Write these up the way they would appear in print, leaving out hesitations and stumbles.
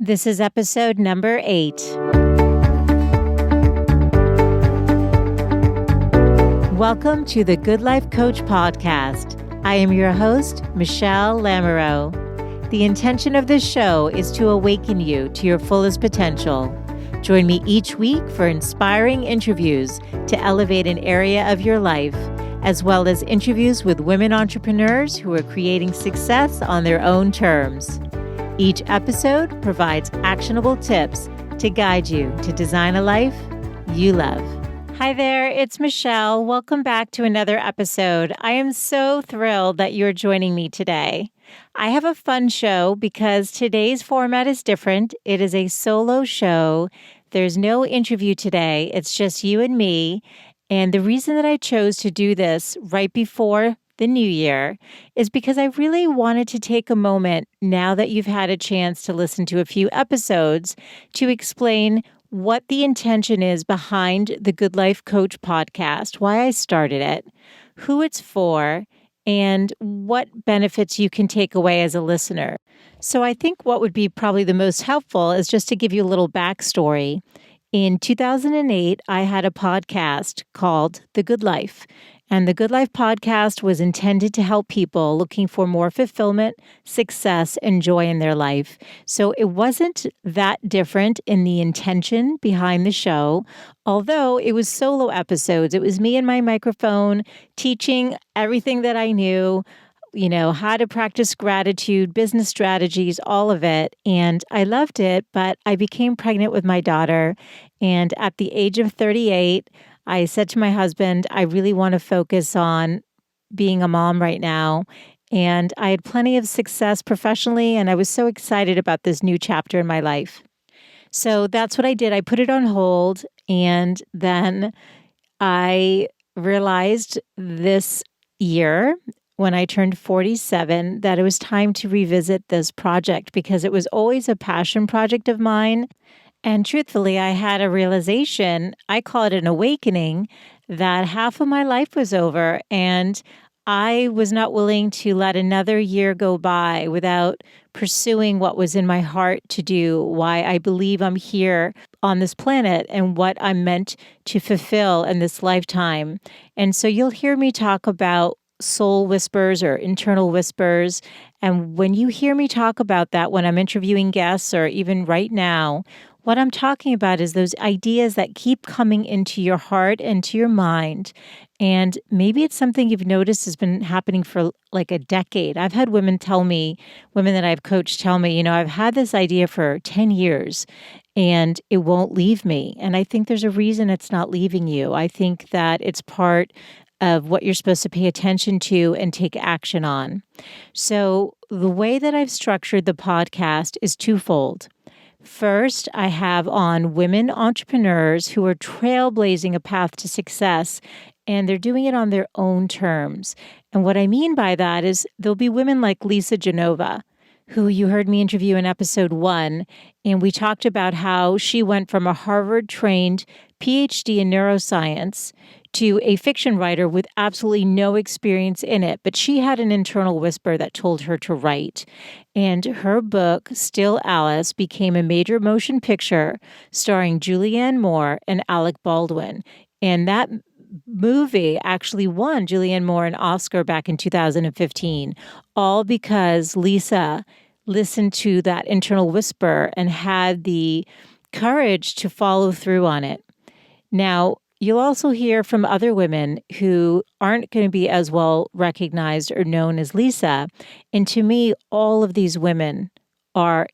This is episode number 8. Welcome to the Good Life Coach podcast. I am your host, Michelle Lamoureux. The intention of this show is to awaken you to your fullest potential. Join me each week for inspiring interviews to elevate an area of your life, as well as interviews with women entrepreneurs who are creating success on their own terms. Each episode provides actionable tips to guide you to design a life you love. Hi there, it's Michelle. Welcome back to another episode. I am so thrilled that you're joining me today. I have a fun show because today's format is different. It is a solo show. There's no interview today. It's just you and me. And the reason that I chose to do this right before the new year is because I really wanted to take a moment, now that you've had a chance to listen to a few episodes, to explain what the intention is behind the Good Life Coach podcast, why I started it, who it's for, and what benefits you can take away as a listener. So I think what would be probably the most helpful is just to give you a little backstory. In 2008, I had a podcast called The Good Life. And the Good Life podcast was intended to help people looking for more fulfillment, success, and joy in their life. So it wasn't that different in the intention behind the show, although it was solo episodes. It was me and my microphone teaching everything that I knew, how to practice gratitude, business strategies, all of it. And I loved it, but I became pregnant with my daughter. And at the age of 38, I said to my husband, I really want to focus on being a mom right now. And I had plenty of success professionally, and I was so excited about this new chapter in my life. So that's what I did. I put it on hold, and then I realized this year, when I turned 47, that it was time to revisit this project because it was always a passion project of mine. And truthfully, I had a realization, I call it an awakening, that half of my life was over and I was not willing to let another year go by without pursuing what was in my heart to do, why I believe I'm here on this planet and what I'm meant to fulfill in this lifetime. And so you'll hear me talk about soul whispers or internal whispers. And when you hear me talk about that, when I'm interviewing guests or even right now, what I'm talking about is those ideas that keep coming into your heart and to your mind. And maybe it's something you've noticed has been happening for like a decade. I've had women that I've coached tell me, I've had this idea for 10 years and it won't leave me. And I think there's a reason it's not leaving you. I think that it's part of what you're supposed to pay attention to and take action on. So the way that I've structured the podcast is twofold. First, I have on women entrepreneurs who are trailblazing a path to success, and they're doing it on their own terms. And what I mean by that is there'll be women like Lisa Genova, who you heard me interview in episode 1, and we talked about how she went from a Harvard-trained PhD in neuroscience to a fiction writer with absolutely no experience in it, but she had an internal whisper that told her to write. And her book, Still Alice, became a major motion picture starring Julianne Moore and Alec Baldwin. And that movie actually won Julianne Moore an Oscar back in 2015, all because Lisa listened to that internal whisper and had the courage to follow through on it. Now, you'll also hear from other women who aren't going to be as well recognized or known as Lisa. And to me, all of these women are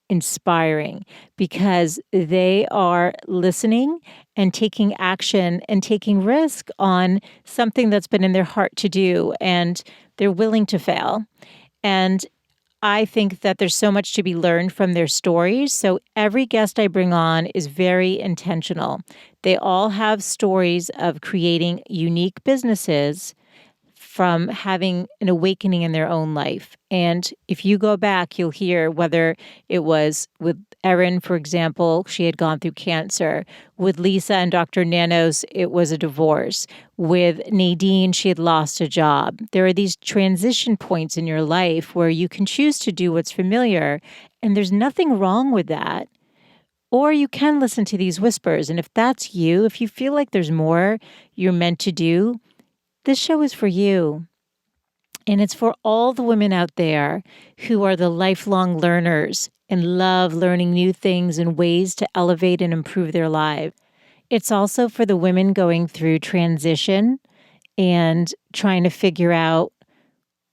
inspiring because they are listening and taking action and taking risk on something that's been in their heart to do, and they're willing to fail. And I think that there's so much to be learned from their stories. So every guest I bring on is very intentional. They all have stories of creating unique businesses from having an awakening in their own life. And if you go back, you'll hear whether it was with Erin, for example, she had gone through cancer. With Lisa and Dr. Nanos, it was a divorce. With Nadine, she had lost a job. There are these transition points in your life where you can choose to do what's familiar, and there's nothing wrong with that. Or you can listen to these whispers. And if that's you, if you feel like there's more you're meant to do, this show is for you. And it's for all the women out there who are the lifelong learners and love learning new things and ways to elevate and improve their lives. It's also for the women going through transition and trying to figure out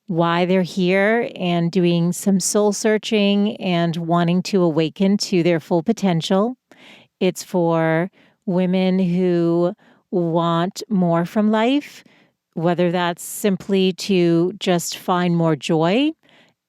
why they're here and doing some soul searching and wanting to awaken to their full potential. It's for women who want more from life, whether that's simply to just find more joy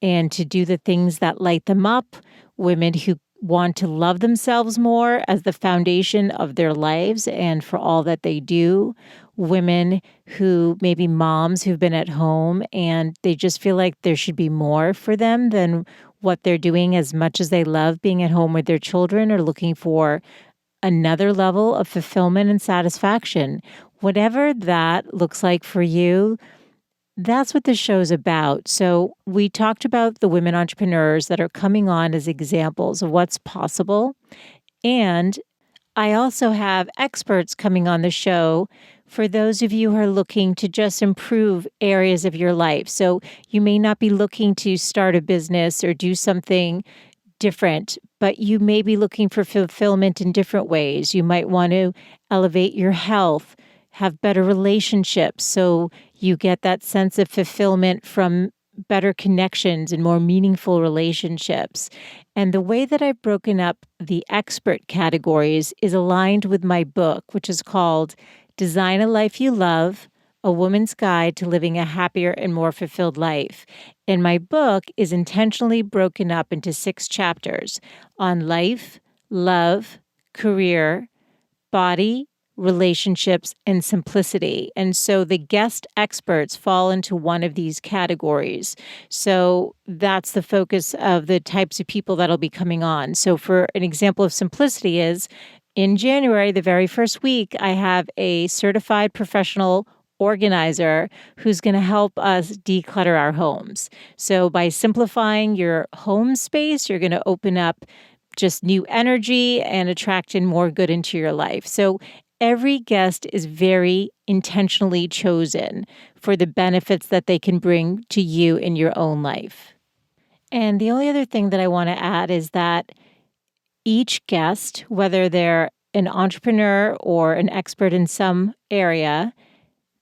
and to do the things that light them up, women who want to love themselves more as the foundation of their lives and for all that they do, women who maybe moms who've been at home and they just feel like there should be more for them than what they're doing, as much as they love being at home with their children, or looking for another level of fulfillment and satisfaction. Whatever that looks like for you, that's what the show's about. So we talked about the women entrepreneurs that are coming on as examples of what's possible. And I also have experts coming on the show for those of you who are looking to just improve areas of your life. So you may not be looking to start a business or do something different, but you may be looking for fulfillment in different ways. You might want to elevate your health, have better relationships, so you get that sense of fulfillment from better connections and more meaningful relationships. And the way that I've broken up the expert categories is aligned with my book, which is called Design a Life You Love, A Woman's Guide to Living a Happier and More Fulfilled Life. And my book is intentionally broken up into 6 chapters on life, love, career, body, relationships, and simplicity. And so the guest experts fall into one of these categories. So that's the focus of the types of people that'll be coming on. So for an example of simplicity is, in January, the very first week, I have a certified professional organizer who's going to help us declutter our homes. So by simplifying your home space, you're going to open up just new energy and attract in more good into your life. So every guest is very intentionally chosen for the benefits that they can bring to you in your own life. And the only other thing that I want to add is that each guest, whether they're an entrepreneur or an expert in some area,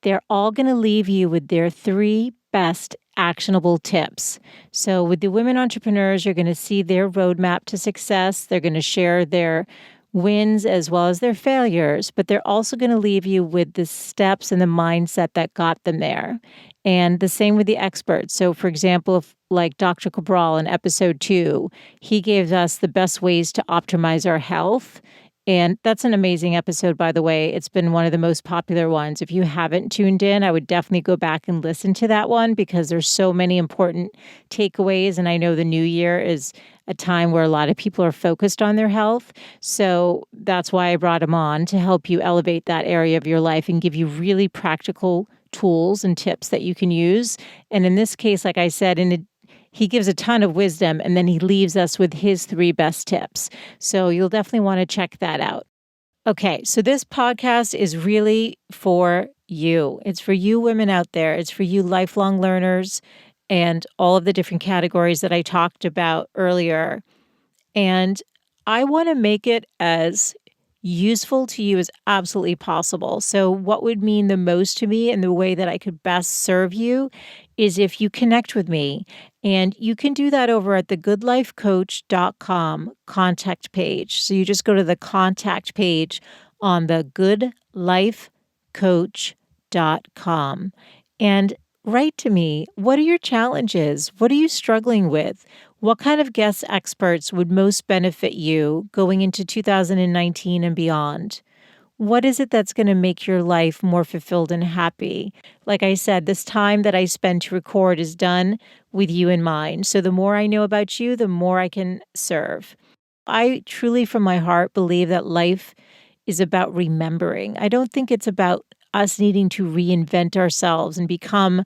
they're all going to leave you with their 3 best actionable tips. So with the women entrepreneurs, you're going to see their roadmap to success. They're going to share their wins as well as their failures, but they're also going to leave you with the steps and the mindset that got them there. And the same with the experts. So for example, if, like Dr. Cabral in episode 2, he gave us the best ways to optimize our health. And that's an amazing episode, by the way. It's been one of the most popular ones. If you haven't tuned in, I would definitely go back and listen to that one because there's so many important takeaways. And I know the new year is a time where a lot of people are focused on their health. So that's why I brought him on, to help you elevate that area of your life and give you really practical tools and tips that you can use. And in this case, like I said, he gives a ton of wisdom, and then he leaves us with his 3 best tips. So you'll definitely want to check that out. Okay, so this podcast is really for you. It's for you women out there. It's for you lifelong learners and all of the different categories that I talked about earlier. And I want to make it as useful to you as absolutely possible. So what would mean the most to me and the way that I could best serve you is if you connect with me. And you can do that over at the goodlifecoach.com contact page. So you just go to the contact page on the goodlifecoach.com and write to me. What are your challenges? What are you struggling with? What kind of guest experts would most benefit you going into 2019 and beyond? What is it that's going to make your life more fulfilled and happy? Like I said, this time that I spend to record is done with you in mind. So the more I know about you, the more I can serve. I truly, from my heart, believe that life is about remembering. I don't think it's about us needing to reinvent ourselves and become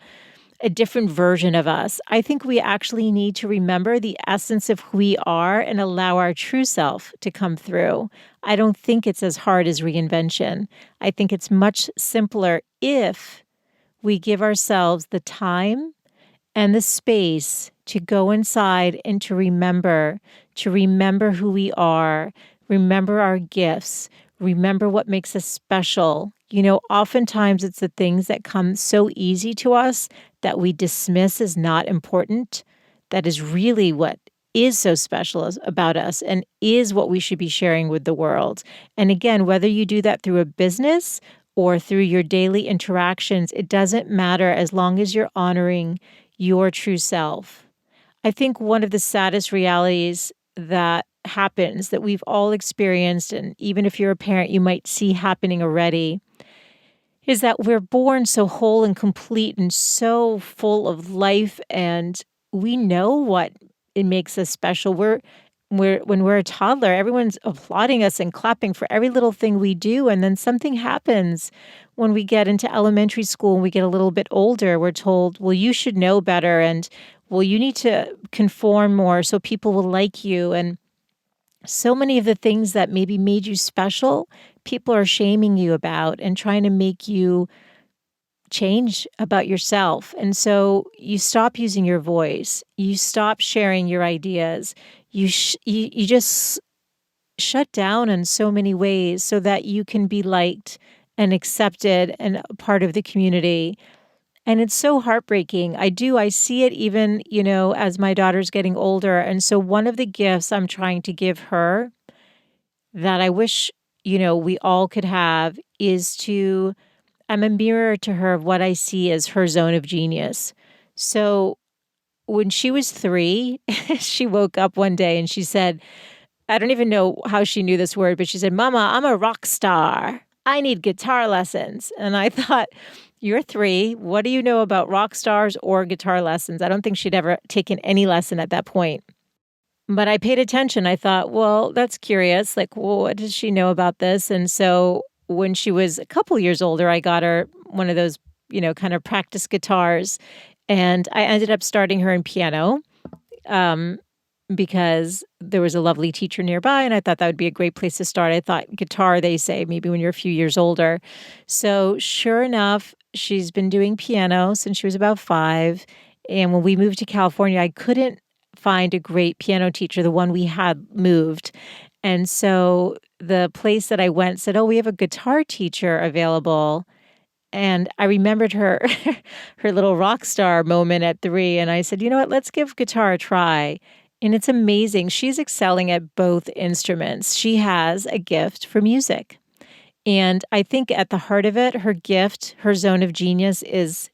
a different version of us. I think we actually need to remember the essence of who we are and allow our true self to come through. I don't think it's as hard as reinvention. I think it's much simpler if we give ourselves the time and the space to go inside and to remember who we are, remember our gifts, remember what makes us special. Oftentimes it's the things that come so easy to us that we dismiss as not important, that is really what is so special about us and is what we should be sharing with the world. And again, whether you do that through a business or through your daily interactions, it doesn't matter as long as you're honoring your true self. I think one of the saddest realities that happens that we've all experienced, and even if you're a parent, you might see happening already, is that we're born so whole and complete and so full of life, and we know what it makes us special. When we're a toddler, everyone's applauding us and clapping for every little thing we do, and then something happens when we get into elementary school and we get a little bit older. We're told, well, you should know better, and well, you need to conform more so people will like you. And so many of the things that maybe made you special, people are shaming you about and trying to make you change about yourself. And so you stop using your voice, you stop sharing your ideas, you just shut down in so many ways so that you can be liked and accepted and a part of the community. And it's so heartbreaking. I see it even, as my daughter's getting older. And so one of the gifts I'm trying to give her that I wish, we all could have is I'm a mirror to her of what I see as her zone of genius. So when she was 3, she woke up one day and she said, I don't even know how she knew this word, but she said, Mama, I'm a rock star. I need guitar lessons. And I thought, you're 3. What do you know about rock stars or guitar lessons? I don't think she'd ever taken any lesson at that point. But I paid attention. I thought, well, that's curious. Like, well, what does she know about this? And so when she was a couple years older, I got her one of those, kind of practice guitars. And I ended up starting her in piano because there was a lovely teacher nearby. And I thought that would be a great place to start. I thought guitar, they say, maybe when you're a few years older. So sure enough, she's been doing piano since she was about 5. And when we moved to California, I couldn't find a great piano teacher. The one we had moved. And so the place that I went said, oh, we have a guitar teacher available. And I remembered her her little rock star moment at 3. And I said, you know what, let's give guitar a try. And it's amazing. She's excelling at both instruments. She has a gift for music. And I think at the heart of it, her gift, her zone of genius is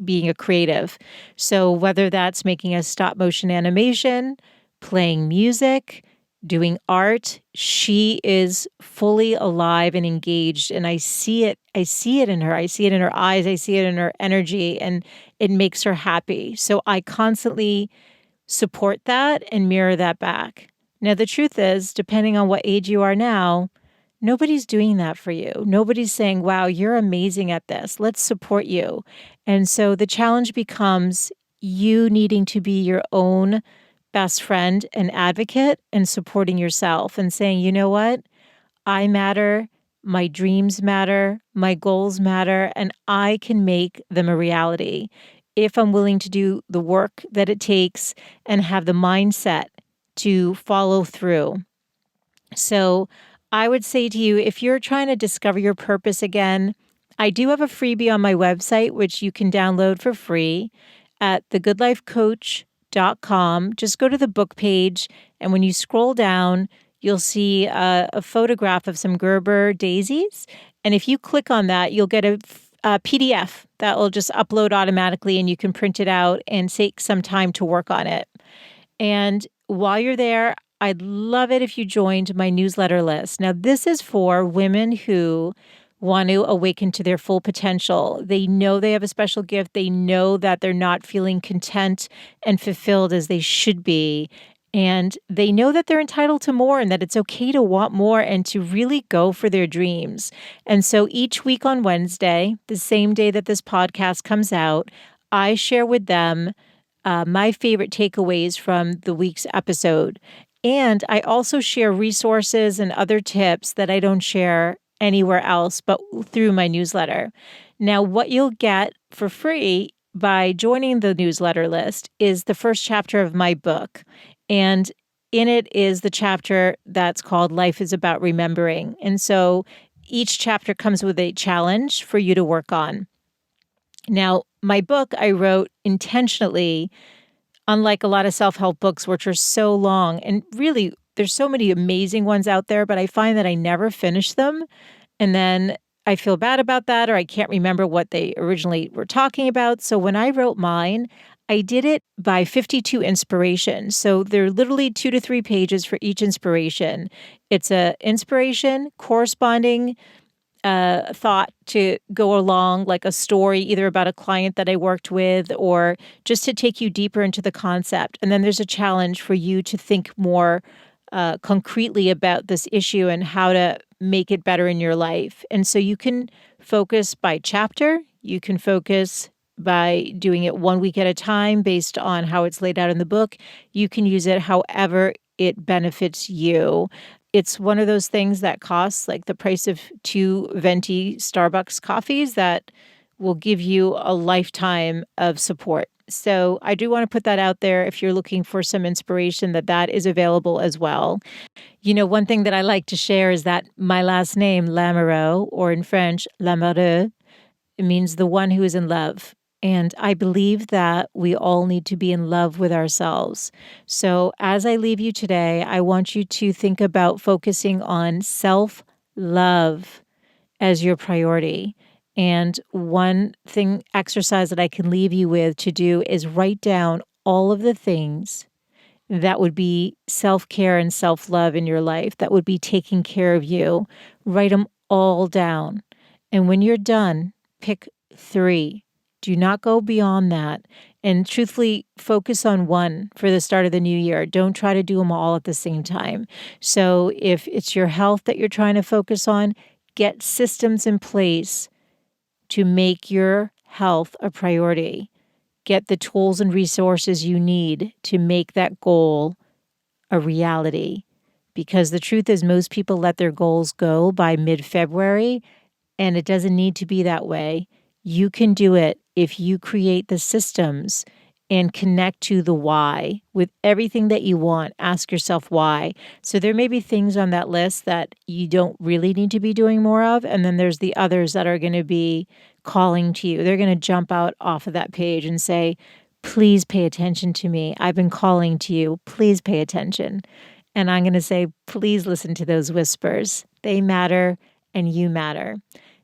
being a creative. So whether that's making a stop motion animation, playing music, doing art, she is fully alive and engaged. And I see it in her. I see it in her eyes. I see it in her energy, and it makes her happy. So I constantly support that and mirror that back. Now, the truth is, depending on what age you are now, nobody's doing that for you. Nobody's saying, wow, you're amazing at this. Let's support you. And so the challenge becomes you needing to be your own best friend and advocate and supporting yourself and saying, you know what? I matter. My dreams matter. My goals matter. And I can make them a reality if I'm willing to do the work that it takes and have the mindset to follow through. So I would say to you, if you're trying to discover your purpose again, I do have a freebie on my website, which you can download for free at thegoodlifecoach.com. Just go to the book page, and when you scroll down, you'll see a photograph of some Gerber daisies. And if you click on that, you'll get a PDF that will just upload automatically, and you can print it out and take some time to work on it. And while you're there, I'd love it if you joined my newsletter list. Now, this is for women who want to awaken to their full potential. They know they have a special gift. They know that they're not feeling content and fulfilled as they should be. And they know that they're entitled to more and that it's okay to want more and to really go for their dreams. And so each week on Wednesday, the same day that this podcast comes out, I share with them my favorite takeaways from the week's episode. And I also share resources and other tips that I don't share anywhere else but through my newsletter. Now, what you'll get for free by joining the newsletter list is the first chapter of my book. And in it is the chapter that's called Life is About Remembering. And so each chapter comes with a challenge for you to work on. Now, my book I wrote intentionally, unlike a lot of self-help books, which are so long. And really, there's so many amazing ones out there, but I find that I never finish them. And then I feel bad about that, or I can't remember what they originally were talking about. So when I wrote mine, I did it by 52 inspirations. So there are literally 2 to 3 pages for each inspiration. It's a inspiration corresponding thought to go along, like a story, either about a client that I worked with or just to take you deeper into the concept. And then there's a challenge for you to think more concretely about this issue and how to make it better in your life. And so you can focus by chapter. You can focus by doing it 1 week at a time based on how it's laid out in the book. You can use it however it benefits you. It's one of those things that costs like the price of 2 venti Starbucks coffees that will give you a lifetime of support. So I do want to put that out there if you're looking for some inspiration, that is available as well. You know, one thing that I like to share is that my last name, Lamoureux, or in French, Lamoureux, it means the one who is in love. And I believe that we all need to be in love with ourselves. So as I leave you today, I want you to think about focusing on self-love as your priority. And one thing, exercise that I can leave you with to do is write down all of the things that would be self-care and self-love in your life, that would be taking care of you. Write them all down. And when you're done, pick 3. Do not go beyond that. And truthfully, focus on one for the start of the new year. Don't try to do them all at the same time. So if it's your health that you're trying to focus on, get systems in place to make your health a priority. Get the tools and resources you need to make that goal a reality. Because the truth is, most people let their goals go by mid-February, and it doesn't need to be that way. You can do it if you create the systems and connect to the why with everything that you want. Ask yourself why. So there may be things on that list that you don't really need to be doing more of. And then there's the others that are going to be calling to you. They're going to jump out off of that page and say, please pay attention to me. I've been calling to you. Please pay attention. And I'm going to say, please listen to those whispers. They matter and you matter.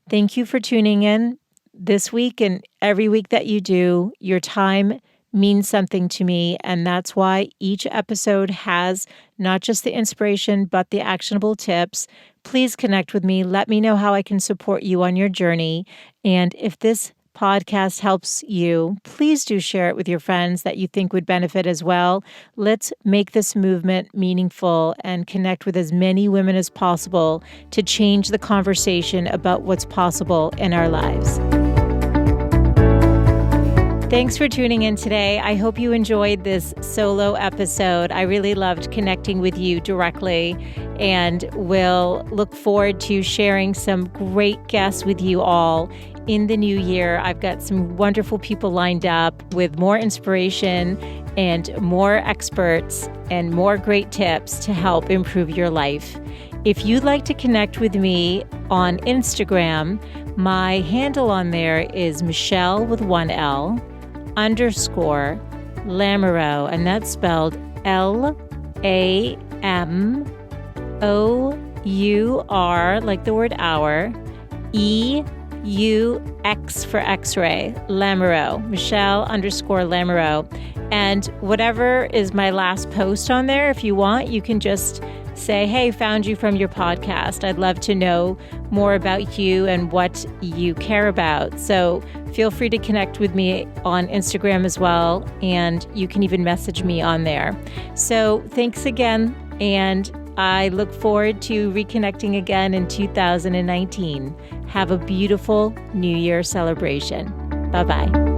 Thank you for tuning in this week and every week that you do. Your time means something to me, and that's why each episode has not just the inspiration, but the actionable tips. Please connect with me. Let me know how I can support you on your journey. And if this podcast helps you, please do share it with your friends that you think would benefit as well. Let's make this movement meaningful and connect with as many women as possible to change the conversation about what's possible in our lives. Thanks for tuning in today. I hope you enjoyed this solo episode. I really loved connecting with you directly, and will look forward to sharing some great guests with you all in the new year. I've got some wonderful people lined up with more inspiration and more experts and more great tips to help improve your life. If you'd like to connect with me on Instagram, my handle on there is Michelle with 1 L _Lamoureux, and that's spelled LAMOUR, like the word hour, EOUR. UX for X-ray, Lamoureux, Michelle_Lamoureux. And whatever is my last post on there, if you want, you can just say, hey, found you from your podcast. I'd love to know more about you and what you care about. So feel free to connect with me on Instagram as well. And you can even message me on there. So thanks again. And I look forward to reconnecting again in 2019. Have a beautiful New Year celebration. Bye-bye.